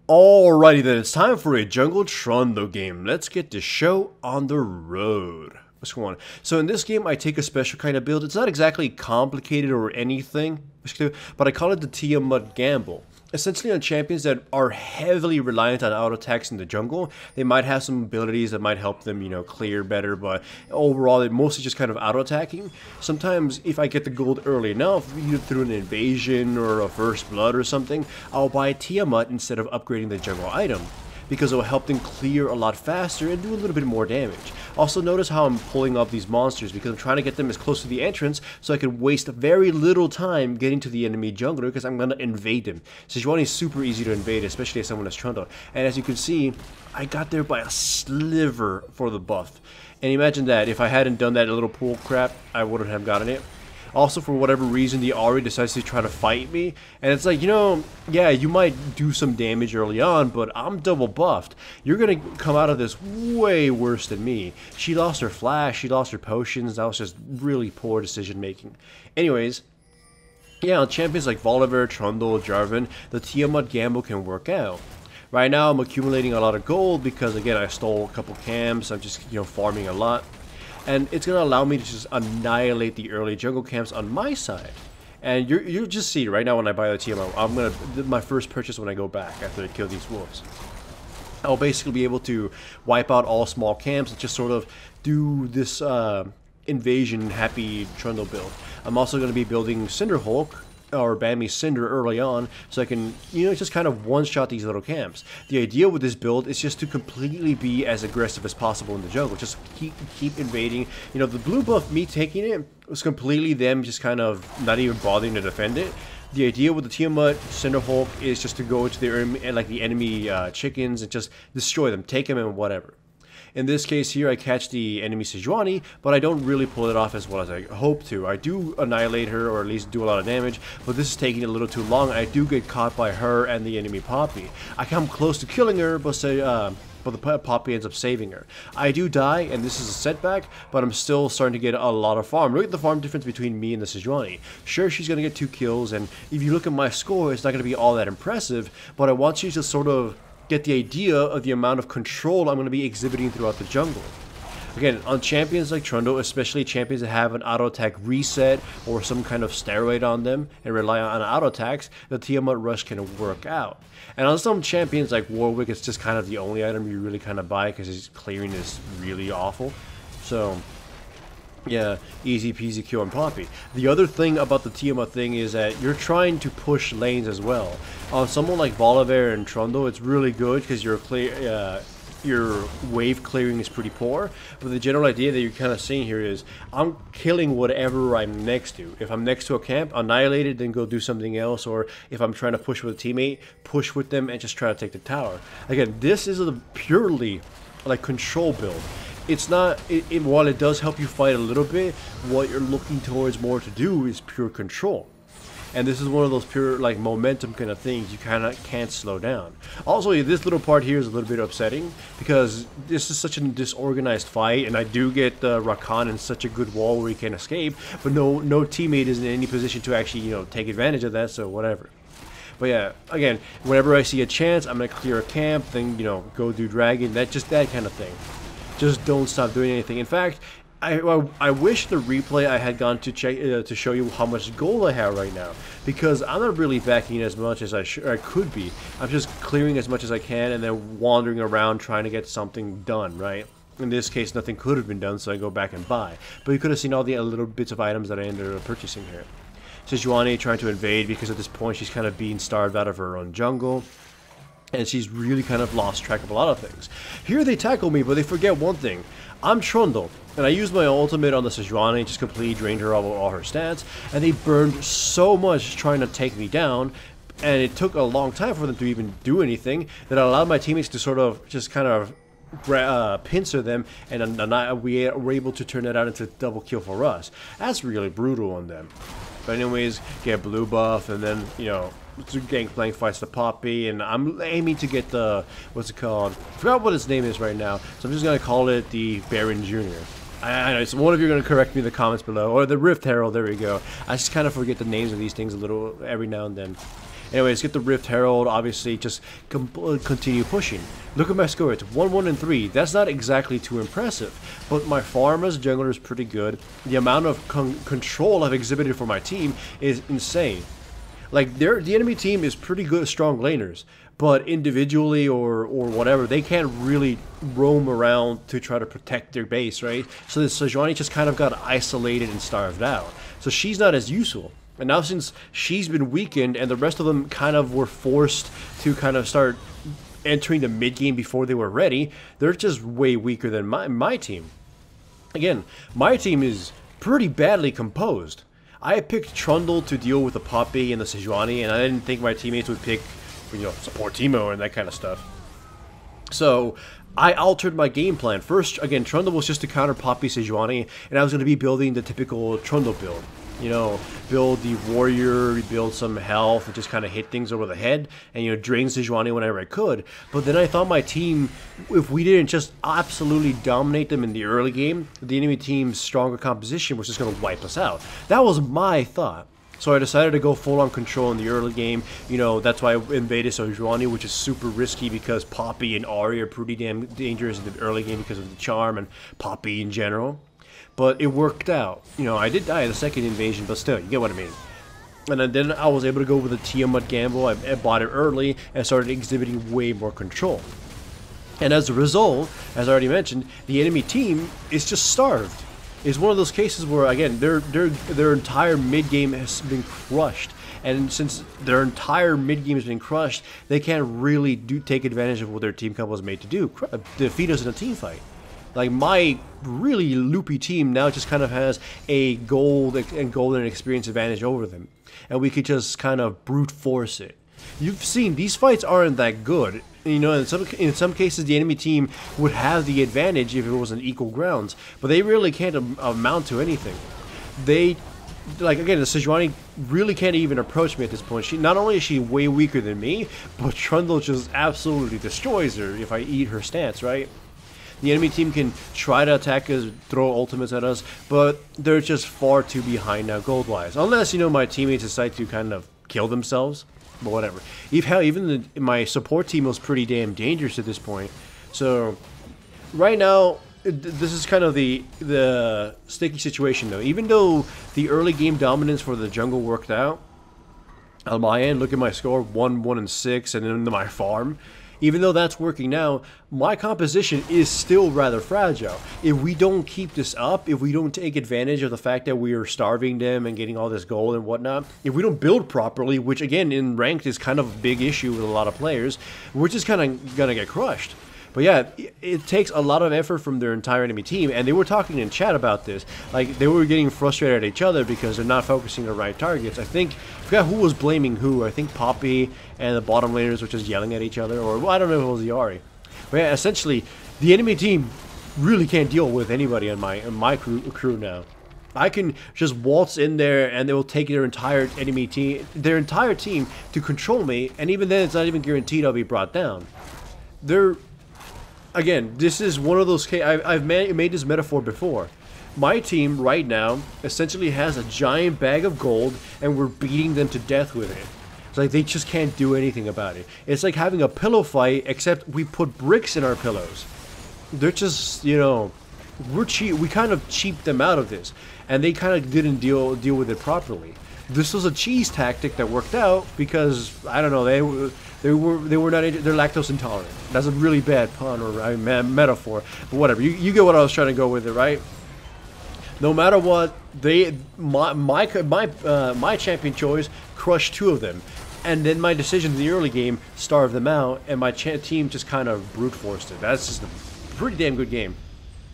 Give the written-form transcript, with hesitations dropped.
Alrighty then, it's time for a Jungle Trundle game. Let's get the show on the road. What's going on? So in this game, I take a special kind of build. It's not exactly complicated or anything, but I call it the Tiamat gamble. Essentially on champions that are heavily reliant on auto attacks in the jungle, they might have some abilities that might help them, clear better, but overall they're mostly just kind of auto attacking. Sometimes if I get the gold early enough, either through an invasion or a first blood or something, I'll buy Tiamat instead of upgrading the jungle item, because it will help them clear a lot faster and do a little bit more damage. Also notice how I'm pulling up these monsters because I'm trying to get them as close to the entrance so I can waste very little time getting to the enemy jungler because I'm going to invade them. Sejuani is super easy to invade, especially as someone as Trundle. And as you can see, I got there by a sliver for the buff. And imagine that, if I hadn't done that little pool crap, I wouldn't have gotten it. Also, for whatever reason, the Ahri decides to try to fight me. And it's like, yeah, you might do some damage early on, but I'm double buffed. You're going to come out of this way worse than me. She lost her flash, she lost her potions. That was just really poor decision making. Anyways, yeah, on champions like Volibear, Trundle, Jarvan, the Tiamat gamble can work out. Right now, I'm accumulating a lot of gold because, again, I stole a couple camps. I'm just, farming a lot. And it's going to allow me to just annihilate the early jungle camps on my side. And you'll just see right now when I buy the TMO, my first purchase when I go back after I kill these wolves. I'll basically be able to wipe out all small camps and just sort of do this invasion happy Trundle build. I'm also going to be building Cinderhulk, or Bammy Cinder early on, so I can, just kind of one-shot these little camps. The idea with this build is just to completely be as aggressive as possible in the jungle. Just keep invading. The blue buff, me taking it, was completely them just kind of not even bothering to defend it. The idea with the Tiamat Cinderhulk is just to go into the enemy chickens and just destroy them, take them and whatever. In this case here, I catch the enemy Sejuani, but I don't really pull it off as well as I hope to. I do annihilate her, or at least do a lot of damage, but this is taking a little too long. I do get caught by her and the enemy Poppy. I come close to killing her, but the Poppy ends up saving her. I do die, and this is a setback, but I'm still starting to get a lot of farm. Look at the farm difference between me and the Sejuani. Sure, she's going to get 2 kills, and if you look at my score, it's not going to be all that impressive, but I want you to sort of get the idea of the amount of control I'm going to be exhibiting throughout the jungle. Again, on champions like Trundle, especially champions that have an auto attack reset or some kind of steroid on them and rely on auto attacks, the Tiamat Rush can work out. And on some champions like Warwick, it's just kind of the only item you really kind of buy because his clearing is really awful. So yeah, easy peasy kill on Poppy. The other thing about the Tiamat thing is that you're trying to push lanes as well. On someone like Volibear and Trundle, it's really good because your wave clearing is pretty poor. But the general idea that you're kind of seeing here is I'm killing whatever I'm next to. If I'm next to a camp, annihilate it, then go do something else. Or if I'm trying to push with a teammate, push with them and just try to take the tower. Again, this is a purely like control build. It's not, while it does help you fight a little bit, what you're looking towards more to do is pure control. And this is one of those pure, like, momentum kind of things you kind of can't slow down. Also, this little part here is a little bit upsetting, because this is such a disorganized fight, and I do get Rakan in such a good wall where he can escape, but no teammate is in any position to actually, take advantage of that, so whatever. But yeah, again, whenever I see a chance, I'm going to clear a camp, then, go do dragon, that kind of thing. Just don't stop doing anything. In fact, I wish the replay I had gone to check to show you how much gold I have right now, because I'm not really backing as much as I could be. I'm just clearing as much as I can and then wandering around trying to get something done, right? In this case, nothing could have been done, so I go back and buy. But you could have seen all the little bits of items that I ended up purchasing here. Sejuani trying to invade because at this point she's kind of being starved out of her own jungle. And she's really kind of lost track of a lot of things. Here they tackle me, but they forget one thing. I'm Trundle, and I used my ultimate on the Sejuani, just completely drained her of all her stats, and they burned so much trying to take me down, and it took a long time for them to even do anything, that allowed my teammates to sort of just kind of pincer them, and we were able to turn that out into a double kill for us. That's really brutal on them. But anyways, get blue buff, and then, Gangplank fights the Poppy, and I'm aiming to get the, what's it called? I forgot what his name is right now, so I'm just going to call it the Baron Jr. I know, so one of you are going to correct me in the comments below, or the Rift Herald, there we go. I just kind of forget the names of these things a little every now and then. Anyways, get the Rift Herald, obviously, just continue pushing. Look at my score, it's 1-1 and 3. That's not exactly too impressive, but my farm as a jungler is pretty good. The amount of control I've exhibited for my team is insane. Like, the enemy team is pretty good, strong laners, but individually or whatever, they can't really roam around to try to protect their base, right? So the Sejuani just kind of got isolated and starved out. So she's not as useful. And now since she's been weakened and the rest of them kind of were forced to kind of start entering the mid game before they were ready, they're just way weaker than my team. Again, my team is pretty badly composed. I picked Trundle to deal with the Poppy and the Sejuani, and I didn't think my teammates would pick, you know, support Teemo and that kind of stuff. So I altered my game plan. First, again, Trundle was just to counter Poppy Sejuani, and I was going to be building the typical Trundle build. You know, build the warrior, build some health, and just kind of hit things over the head, and, you know, drain Sejuani whenever I could. But then I thought my team, if we didn't just absolutely dominate them in the early game, the enemy team's stronger composition was just going to wipe us out. That was my thought. So I decided to go full-on control in the early game. You know, that's why I invaded Sejuani, which is super risky because Poppy and Ahri are pretty damn dangerous in the early game because of the charm and Poppy in general. But it worked out. You know, I did die in the second invasion, but still, you get what I mean. And then I was able to go with the Tiamat gamble. I bought it early and started exhibiting way more control. And as a result, as I already mentioned, the enemy team is just starved. It's one of those cases where, again, their entire mid game has been crushed. And since their entire mid game has been crushed, they can't really take advantage of what their team combo is made to do, defeat us in a team fight. Like, my really loopy team now just kind of has a golden experience advantage over them. And we could just kind of brute force it. You've seen, these fights aren't that good. You know, in some cases, the enemy team would have the advantage if it was an equal grounds. But they really can't amount to anything. Like, again, the Sejuani really can't even approach me at this point. Not only is she way weaker than me, but Trundle just absolutely destroys her if I eat her stance, right? The enemy team can try to attack us, throw ultimates at us, but they're just far too behind now gold-wise. Unless, you know, my teammates decide to kind of kill themselves, but whatever. Even my support team was pretty damn dangerous at this point. So, right now, this is kind of the sticky situation, though. Even though the early game dominance for the jungle worked out, on my end, look at my score, 1-1 and 6, and then my farm. Even though that's working now, my composition is still rather fragile. If we don't keep this up, if we don't take advantage of the fact that we are starving them and getting all this gold and whatnot, if we don't build properly, which again in ranked is kind of a big issue with a lot of players, we're just kind of gonna get crushed. But yeah, it takes a lot of effort from their entire enemy team, and they were talking in chat about this. Like, they were getting frustrated at each other because they're not focusing on the right targets. I forgot who was blaming who. I think Poppy and the bottom laners were just yelling at each other, or well, I don't know if it was the Ahri. But yeah, essentially, the enemy team really can't deal with anybody on my crew now. I can just waltz in there and they will take their entire team to control me, and even then it's not even guaranteed I'll be brought down. Again, this is one of those cases. I've made this metaphor before. My team right now essentially has a giant bag of gold and we're beating them to death with it. It's like they just can't do anything about it. It's like having a pillow fight, except we put bricks in our pillows. They're just, you know, we kind of cheaped them out of this, and they kind of didn't deal with it properly. This was a cheese tactic that worked out because, I don't know, they're lactose intolerant. That's a really bad pun or metaphor, but whatever. You get what I was trying to go with it, right? No matter what, my champion choice crushed 2 of them, and then my decision in the early game starved them out, and my team just kind of brute forced it. That's just a pretty damn good game.